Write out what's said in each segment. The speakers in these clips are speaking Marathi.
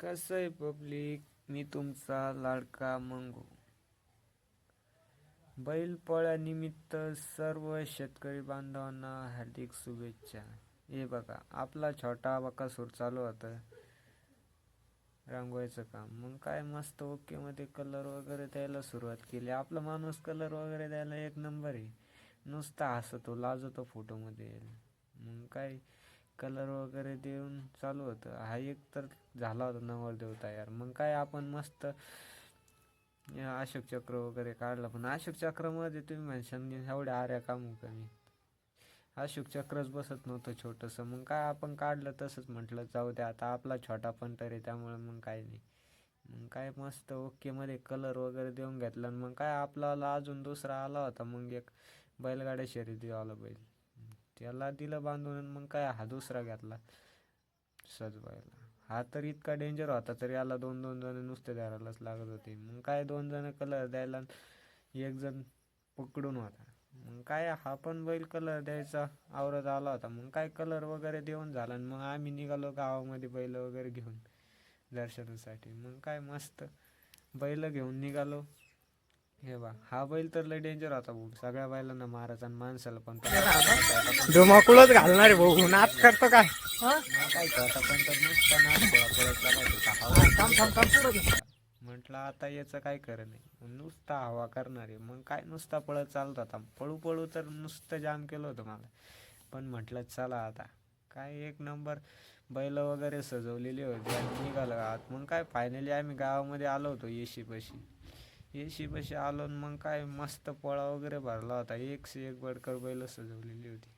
कसं आहे पब्लिक, मी तुमचा लाडका मंगू. बैलपोळ्यानिमित्त सर्व शेतकरी बांधवांना हार्दिक शुभेच्छा. हे बघा, आपला छोटा बकासूर चालू होता रांगवायचं काम. मग काय मस्त ओके मध्ये कलर वगैरे द्यायला सुरुवात केली. आपला माणूस कलर वगैरे द्यायला एक नंबर आहे. नुसता हसतो लाजतो फोटोमध्ये. मग काय कलर वगैरे देऊन चालू होतं. हा एक तर झाला होता नवरदेव तयार. मग काय आपण मस्त अशोक चक्र वगैरे काढला. पण अशोक चक्रामध्ये तुम्ही म्हणशान एवढ्या आऱ्या काम कमी, अशोक चक्रच बसत नव्हतं छोटंसं. मग काय आपण काढलं तसंच, म्हटलं जाऊ द्या आता, आपला छोटा पंटर आहे त्यामुळे मग काय नाही. मग काय मस्त ओके मध्ये कलर वगैरे देऊन घेतला. मग काय आपला अजून दुसरा आला होता, मग एक बैलगाड्या शर्यतीवाला बैल, त्याला दिलं बांधून. मग काय हा दुसरा घेतला सजवायला. हा तर इतका डेंजर होता, तर याला दोन दोन जण नुसते धरायलाच लागत होते. मग काय दोन जण कलर द्यायला, एक जण पकडून होता. मग काय हा पण बैल कलर द्यायचा आवरत आला होता. मग काय कलर वगैरे देऊन झाला. मग आम्ही निघालो गावामध्ये बैल वगैरे घेऊन दर्शनासाठी. मग काय मस्त बैल घेऊन निघालो. हे बा, हा बैल तर लय डेंजर होता भाऊ. सगळ्या बैलांना मारायचा आणि माणसाला पण धुमाकूळच घालणार आहे भाऊ. नाच करतो काय? काय छोटा पण तर नुसता नाच पळत म्हटलं आता याचं काय खरं नाही. नुसता हवा करणार आहे. मग काय नुसता पळत चालत होता. पळू पळू तर नुसतं जाम केलं होतं मला. पण म्हटलं चला आता काय एक नंबर बैल वगैरे सजवलेली होती आणि निघालं आत. मग काय फायनली आम्ही गावामध्ये आलो होतो येशीपाशी आलो. मग काय मस्त पोळा वगैरे भरला होता. एक से एक बडकर बैल सजवलेली होती.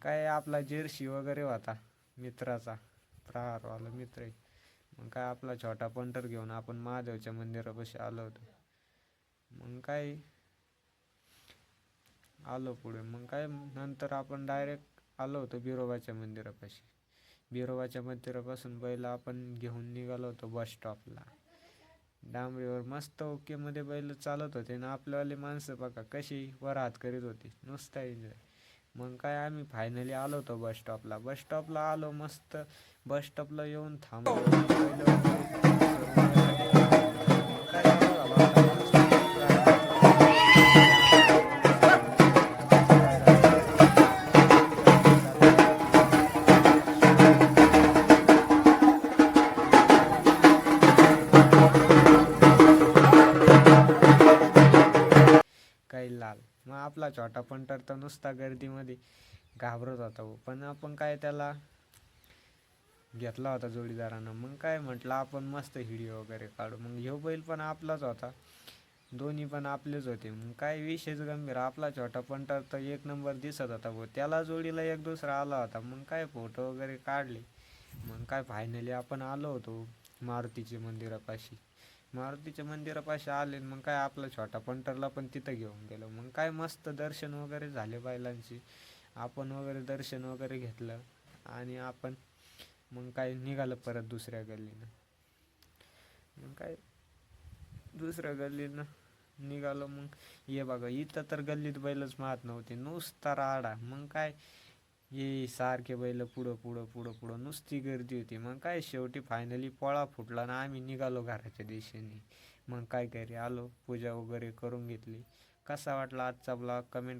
काय आपला जर्सी वगैरे होता मित्राचा, प्रहारवाला मित्र आहे. मग काय आपला छोटा पंटर घेऊन आपण महादेवच्या मंदिरापाशी आलो होतो. मग काय आलो पुढे. मग काय नंतर आपण डायरेक्ट आलो होतो बिरोबाच्या मंदिरापाशी. बिरोबाच्या मंदिरापासून बैल आपण घेऊन निघालो होतो बस स्टॉपला. डांबरीवर मस्त ओके मध्ये बैल चालत होते ना. आपल्यावाले माणसं बघा कशी वर हात करीत होती, नुसता एन्जॉय. मग काय आम्ही फायनली आलो होतो बस स्टॉपला आलो. मस्त बस स्टॉपला येऊन थांबलो. बैल वगैरे सर्व घेतले. मग काय चालू झाला होता मस्त बैल वगैरे सजवलेले होते. मस्त पायरा चालू होता. गाणी चालू होती. मग काय काही लाल. मग आपला छोटा पंटर तर नुसता गर्दीमध्ये घाबरत होता. पण आपण काय त्याला घेतला होता जोडीदारानं. मग काय म्हटलं आपण मस्त व्हिडिओ वगैरे काढू. मग ह्यो बैल पण आपलाच होता, दोन्ही पण आपलेच होते. मग काय विशेष गंभीर, आपला छोटा पंटर तर एक नंबर दिसत होता भाऊ. त्याला जोडीला एक दुसरा आला होता. मग काय फोटो वगैरे काढले. मग काय फायनली आपण आलो होतो मारुतीच्या मंदिरापाशी आले. मग काय आपला छोटा पंटरला पण तिथं घेऊन गेलो. मग काय मस्त दर्शन वगैरे झाले बैलांची. आपण वगैरे दर्शन वगैरे घेतलं आणि आपण मग काय निघालं परत दुसऱ्या गल्लीनं. मग काय दुसऱ्या गल्लीनं निघालो. मग ये बघा, इथं तर गल्लीत बैलच माहत नव्हते, नुसता राडा. मग काय ये सारखे बैल पुढं पुढं पुढं पुढं नुसती गर्दी होती. मग काय शेवटी फायनली पोळा फुटला ना आम्ही निघालो घराच्या दिशेने. मग काय घरी आलो, पूजा वगैरे करून घेतली. कसा वाटला आजचा ब्लॉग कमेंट